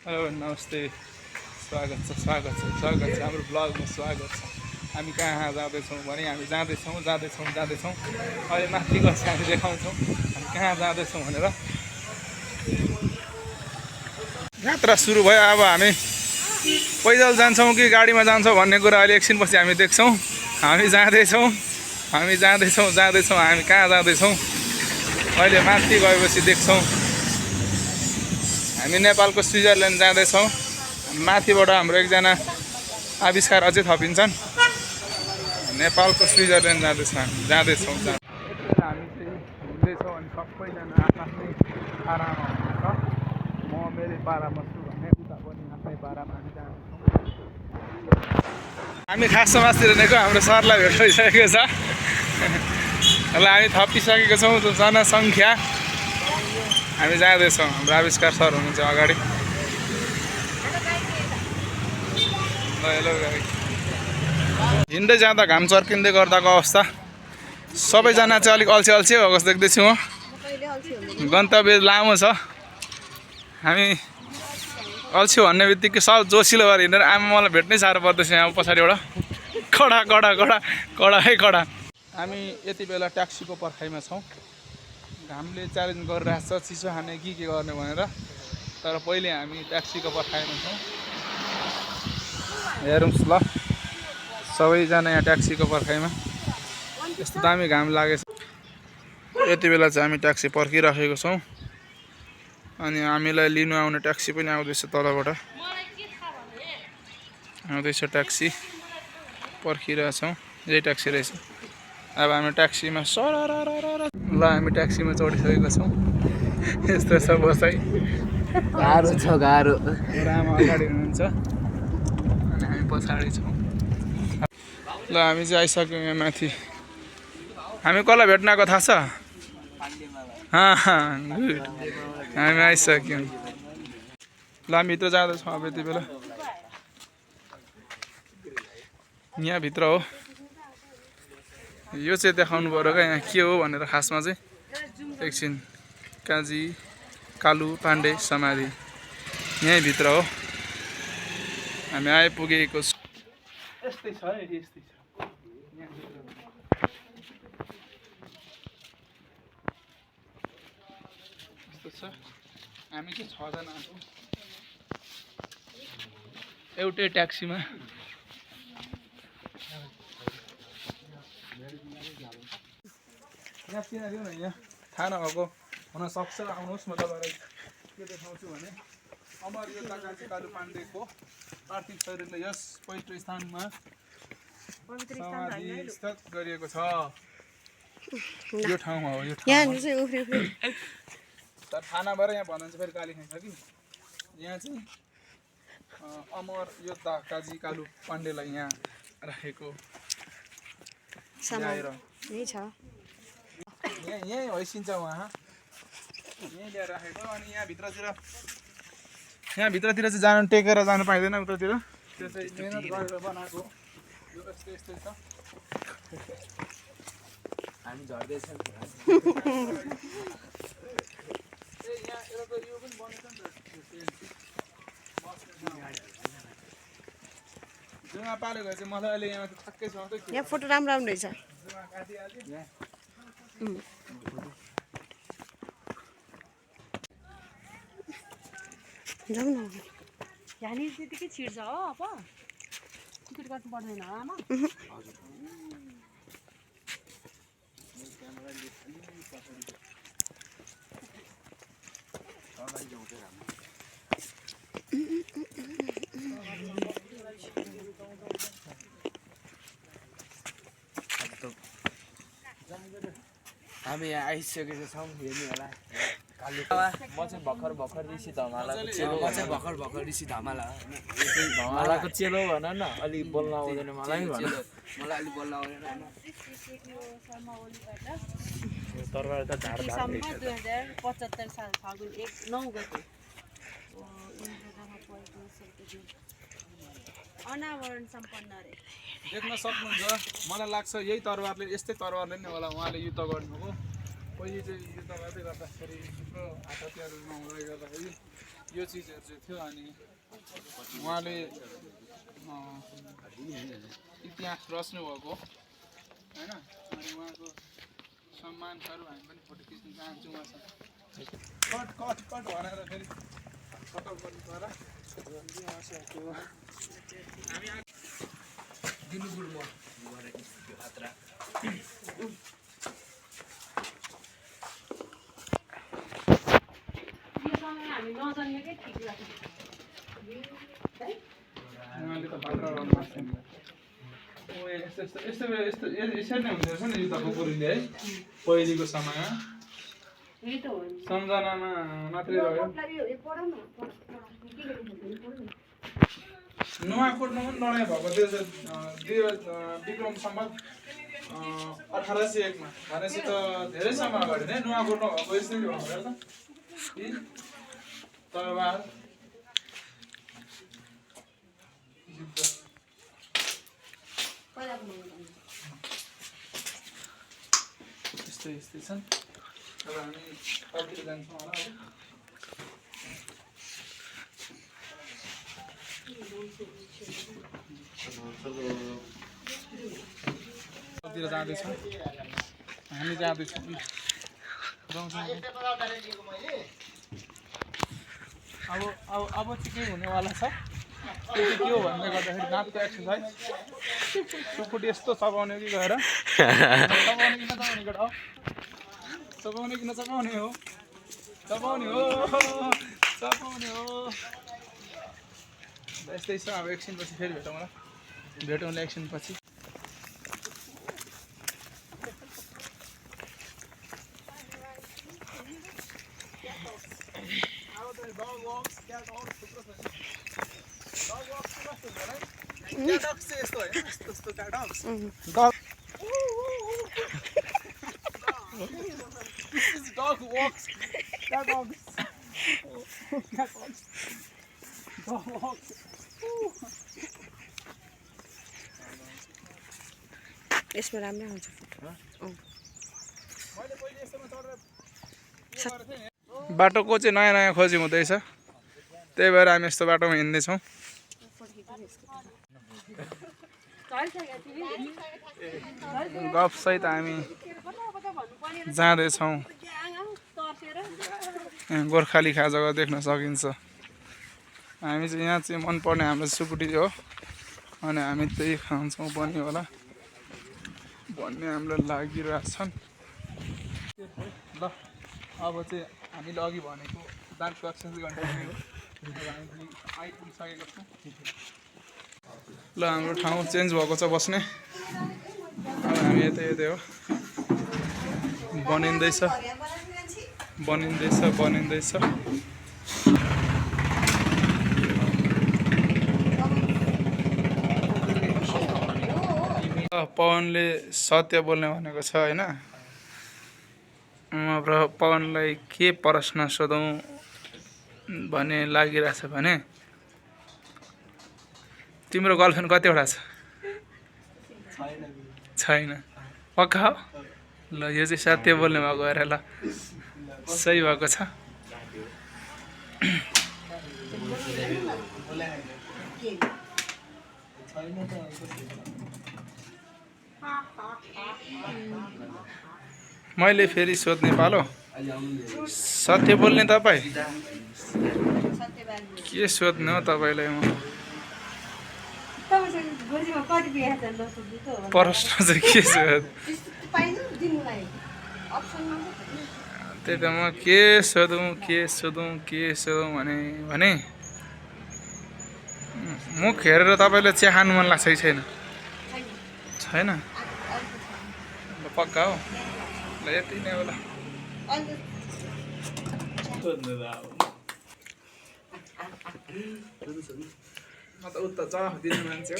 Hello नमस्ते स्वागत छ हाम्रो ब्लगमा स्वागत छ। हामी कहाँ जाँदैछौँ भने हामी जाँदैछौँ अहिले माथि गएर हामी देखाउँछौँ हामी कहाँ जाँदैछौँ भनेर। यात्रा सुरु भयो। अब हामी पैदल जान्छौँ कि गाडीमा जान्छौँ भन्ने कुरा अहिले एकछिनपछि हामी देख्छौँ। हामी जाँदैछौँ हामी कहाँ जाँदैछौँ अहिले माथि गएपछि देख्छौँ। हामी नेपालको स्विजरल्यान्ड जाँदैछौँ। माथिबाट हाम्रो एकजना आविष्कार अझै थपिन्छन्। नेपालको स्विजरल्यान्ड जाँदैछौँ। हामी चाहिँ हिँड्दैछौँ अनि सबैजना आफ्नै पारामा हुनुहुन्छ। म मेरै पारामा छु भने उता पनि आफ्नै पारामा हामी जाँदैछौँ। हामी खास समाजतिर नेको हाम्रो सरलाई भेट भइसकेको छ। र हामी थपिसकेको छौँ जनसङ्ख्या। हामी जाँदैछौँ। हाम्रो आविष्कार सर हुनुहुन्छ अगाडि। हिँड्दै जाँदा घाम चर्किँदै गर्दाको अवस्था। सबैजना चाहिँ अलिक अल्छी भएको जस्तो देख्दैछु म। गन्तव्य लामो छ। हामी अल्छी भन्ने बित्तिकै सब जोसिलो भएर हिँडेर आमा मलाई भेट्नै साह्रो पर्दैछ। यहाँ पछाडिबाट कडा। हामी यति बेला ट्याक्सीको पर्खाइमा छौँ। घामले च्यालेन्ज गरिरहेछ चिसो खाने के गर्ने भनेर। तर पहिले हामी ट्याक्सीको पर्खाइमा छौँ। हेरौँ ल सबैजना यहाँ ट्याक्सीको पर्खाइमा। यस्तो दामी घाम लागेछ। यति बेला चाहिँ हामी ट्याक्सी पर्खिराखेको छौँ। अनि हामीलाई लिनु आउने ट्याक्सी पनि आउँदैछ। तलबाट आउँदैछ ट्याक्सी। पर्खिरहेछौँ। यही ट्याक्सी रहेछ। अब हामी ट्याक्सीमा ल हामी ट्याक्सीमा चढिसकेका छौँ। यस्तो छ बसाइ। गाह्रो आमा अगाडि हुनुहुन्छ अनि हामी पछाडि छौँ। ल हामी चाहिँ आइसक्यौँ यहाँ माथि। हामी कसलाई भेट्न आएको थाहा छ? गुड। हामी आइसक्यौँ। ल हामी भित्र जाँदैछौँ अब यति बेला। यहाँभित्र हो। यो चाहिँ देखाउनु पऱ्यो क्या यहाँ के हो भनेर खासमा चाहिँ। एकछिन काजी कालु पाण्डे समाधि यहीँभित्र हो। हामी आइपुगेको छु। यस्तै छ है यस्तै छ। यस्तो छ। हामी चाहिँ 6 जना छौँ एउटै ट्याक्सीमा। यहाँ चिनाइदिउँ न। यहाँ थाहा नभएको हुनसक्छ। आउनुहोस् म तपाईँलाई के देखाउँछु भने अमर योद्धा काजी कालु पाण्डेको पार्थिव शरीरले यस पवित्र स्थानमा समाधिस्थ गरिएको छ। यो ठाउँमा हो। यो ठाउँमा तर थाहा नभएर यहाँ भन्नुहुन्छ फेरि गाली खान्छ कि। यहाँ चाहिँ अमर योद्धा काजी कालु पाण्डेलाई यहाँ राखेको ल्याएर यहीँ हैसिन्छ उहाँ। यहीँ ल्याएर राखेको। अनि यहाँभित्रतिर चाहिँ जानु टेकेर जानु पाइँदैन उतातिर। त्यो चाहिँ मेहनत गरेर बनाएको। यो यस्तै छ। हामी झर्दैछौँ। यो पनि बनेछ नि त। जुवा पालेको चाहिँ मलाई अहिले यहाँ ठ्याक्कै छ। यहाँ फोटो राम्रो रहेछ। जाउँ न। यहाँनिर त्यतिकै छिर्छ हो। अब टिकट काट्नु पर्दैन हो आमा? हामी यहाँ आइसकेको छौँ। हेर्नु होला। म चाहिँ भर्खर ऋषि धमालाको चेलो। धमालाको चेलो भन न। अलिक बोल्न आउँदैन मलाई भन। मलाई अलि बोल्न आउँदैन हैन। तरबार त झार 2075 साल फागुन 9 गते अनावरण सम्पन्न रे। देख्न सक्नुहुन्छ। मलाई लाग्छ यही तरवारले यस्तै तरवारले नै होला उहाँले युद्ध गर्नुभएको। पहिले चाहिँ युद्ध गर्दै गर्दाखेरि थुप्रो हात हतियारहरू नहुँदै गर्दाखेरि यो चिजहरू चाहिँ थियो अनि उहाँले इतिहास रच्नु भएको होइन अनि उहाँको सम्मान गरौँ हामी पनि फोटो खिच्न चाहन्छौँ उहाँसँग कट कट कट भनेर फेरि फोटो गर्नु पर्ला हामी नजन्मेकै ठिक लाग्छ उहाँले त बाख्रा यस्तो यसरी नै हुँदो रहेछ नि यो त कुकुरले है पहिलेको समयमा यही त हो नि सम्झनामा मात्रै रह्यो नुवाकोटमा पनि लडाइँ भएको थियो विक्रम सम्बत 1801 मा भनेपछि त धेरै समय अगाडि नै नुवाकोटमा भएको यसरी भएको हेर त तरबार यस्तै यस्तै छन् अब हामी तलतिर जान्छौँ होला अब तलतिर जाँदैछौँ हामी जाँदैछौँ अब चाहिँ के हुनेवाला छ त्यो चाहिँ के हो भन्दै गर्दाखेरि दाँतको एक्सर्साइज सुकुटी यस्तो चबाउने कि गएर चबाउने कि नचबाउने केटा हो चबाउने कि नचबाउने हो चबाउने हो चबाउने हो यस्तै छ अब एकछिनपछि फेरि भेटौँला एकछिनपछि Dog walks. Cat dogs. Cat dogs. Dog walks. यसमा राम्रै आउँछ बाटोको चाहिँ नयाँ नयाँ खोजी हुँदैछ त्यही भएर हामी यस्तो बाटोमा हिँड्दैछौँ गफसहित हामी जाँदैछौँ गोर्खाली खाजाको देख्न सकिन्छ हामी चाहिँ यहाँ चाहिँ मनपर्ने हाम्रो सुकुटी हो अनि हामी त्यही खान्छौँ पनि होला भन्ने हामीलाई लागिरहेछन् ल अब चाहिँ हामीले अघि भनेको दाँतको एक्सर्साइज गर्ने हो हामी आइपुगिसकेको छौँ ल हाम्रो ठाउँ चेन्ज भएको छ बस्ने अब हामी यतै यतै हो बनिँदैछ पवनले सत्य बोल्ने भनेको छ होइन अब पवनलाई के प्रश्न सोधौँ भन्ने लागिरहेछ भने तिम्रो गर्लफ्रेन्ड कतिवटा छ छैन पक्का हो ल यो चाहिँ सत्य बोल्ने भएको अरे ल सही भएको छ मैले फेरि सोध्ने पालो सत्य बोल्ने तपाईँ के सोध्ने हो तपाईँलाई म प्रश्न चाहिँ के छ त्यही त म के सोधौँ भने मुख हेरेर तपाईँलाई चिया खानु मन लाग्छ कि छैन पक्का हो ल यति नै होला म त उता जवाफ दिने मान्छे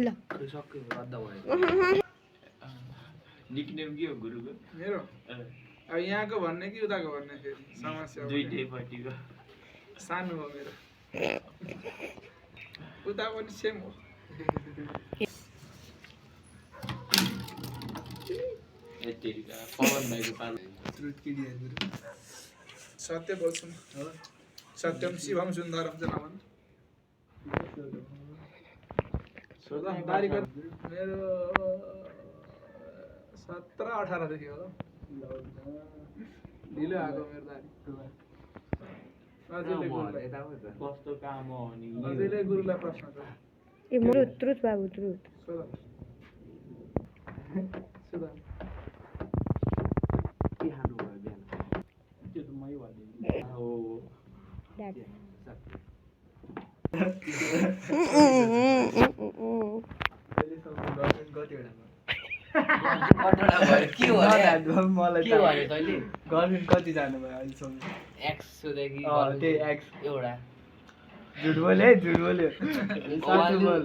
ल सक्यो रद्द भयो निकनेम के हो गुरुको मेरो अब यहाँको भन्ने कि उताको भन्ने फेरि समस्या दुईटै पार्टीको सानो हो मेरो उता पनि सेम हो पवन भाइको पाल सत्य बोल्छु म सत्यम शिवम सुन्दरम चाहिँ नभन् तारिक मेरो 17-18 देखि होला ढिलो आएको मेरो तारिक कस्तो काम हो नि अझैले गुरुलाई प्रश्न छ ए मेरो त्रुत बाबु त्रुत सोध के खानु भयो बिहान त्यो त मै भनिदिनु हो ड्याड गर्लफ्रेन्ड कति जानुभयो अहिलेसम्म एउटा झुट बोल्यो है झुट बोल्यो साँचो बोल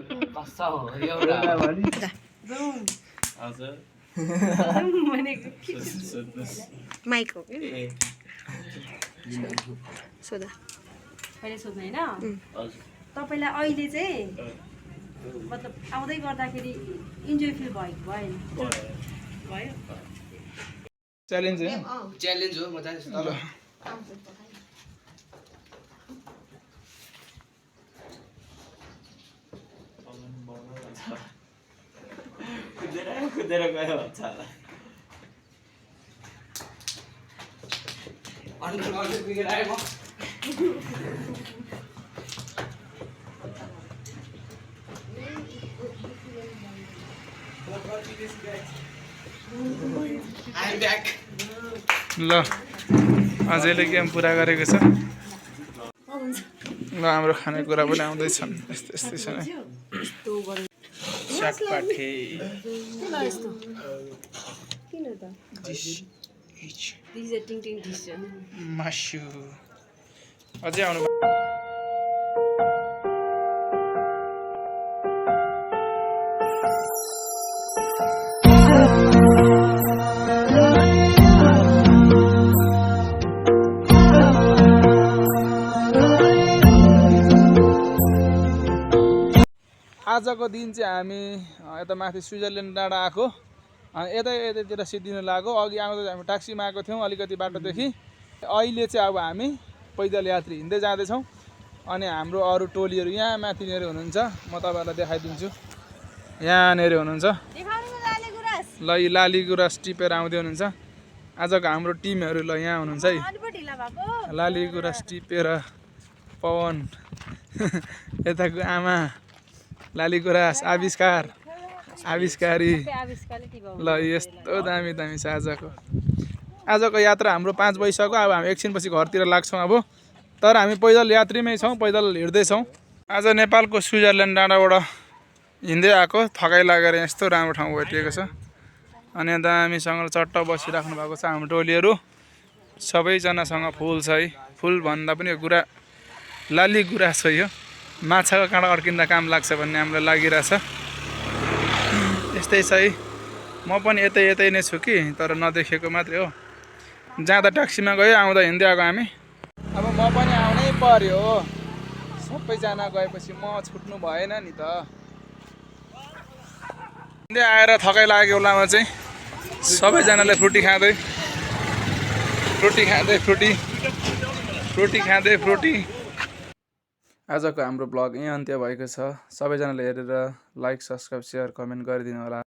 माइक हो कि सोधा अहिले सोध्नु होइन तपाईँलाई अहिले चाहिँ मतलब आउँदै गर्दाखेरि इन्जोय फिल भयो भएन भयो च्यालेन्ज है च्यालेन्ज हो म जान्छु ल कुदेर गयो भन्छ होला क्रिकेट आयो ल अझैले गेम पुरा गरेको छ ल हाम्रो खानेकुरा पनि आउँदैछन् यस्तै यस्तै छ है चटपाटे किन त दिस टिङ टिङ डिस मासु अझै आउनु आजको दिन चाहिँ हामी यता माथि स्विजरल्यान्ड डाँडा आएको यतैतिर सिद्धिनु लाग्यो अघि आउँदा हामी ट्याक्सीमा आएको थियौँ अलिकति बाटोदेखि अहिले चाहिँ अब हामी पैदल यात्री हिँड्दै जाँदैछौँ अनि हाम्रो अरू टोलीहरू यहाँ माथिनिर हुनुहुन्छ म तपाईँहरूलाई देखाइदिन्छु यहाँनिर हुनुहुन्छ ल यी लाली गुराँस टिपेर आउँदै हुनुहुन्छ आजको हाम्रो टिमहरू ल यहाँ हुनुहुन्छ है लाली गुराँस टिपेर पवन यताको आमा लाली गुराँस आविष्कारी ल यस्तो दामी दामी छ आजको यात्रा हाम्रो 5 बजिसक्यो अब हामी एकछिनपछि घरतिर लाग्छौँ अब तर हामी पैदल यात्रीमै छौँ पैदल हिँड्दैछौँ आज नेपालको स्विजरल्यान्ड डाँडाबाट हिँड्दै आएको थकाइ लागेर यस्तो राम्रो ठाउँ भेटिएको छ अनि दामीसँग चट्ट बसिराख्नु भएको छ हाम्रो टोलीहरू सबैजनासँग फुल छ है फुल भन्दा पनि यो लाली गुराँस छ यो माछाको काँडा अड्किँदा काम लाग्छ भन्ने हामीलाई लागिरहेछ यस्तै छ है म पनि यतै नै छु कि तर नदेखेको मात्रै हो जाँदा ट्याक्सीमा गयो आउँदा हिँड्दै आएको हामी अब म पनि आउनै पर्यो सबैजना गएपछि म छुट्नु भएन नि त हिँड्दै आएर थकाइ लाग्यो बेलामा चाहिँ सबैजनाले फ्रुटी खाँदै आजको हाम्रो ब्लग यहीँ अन्त्य भएको छ सबैजनाले हेरेर लाइक सब्सक्राइब सेयर कमेन्ट गरिदिनु होला।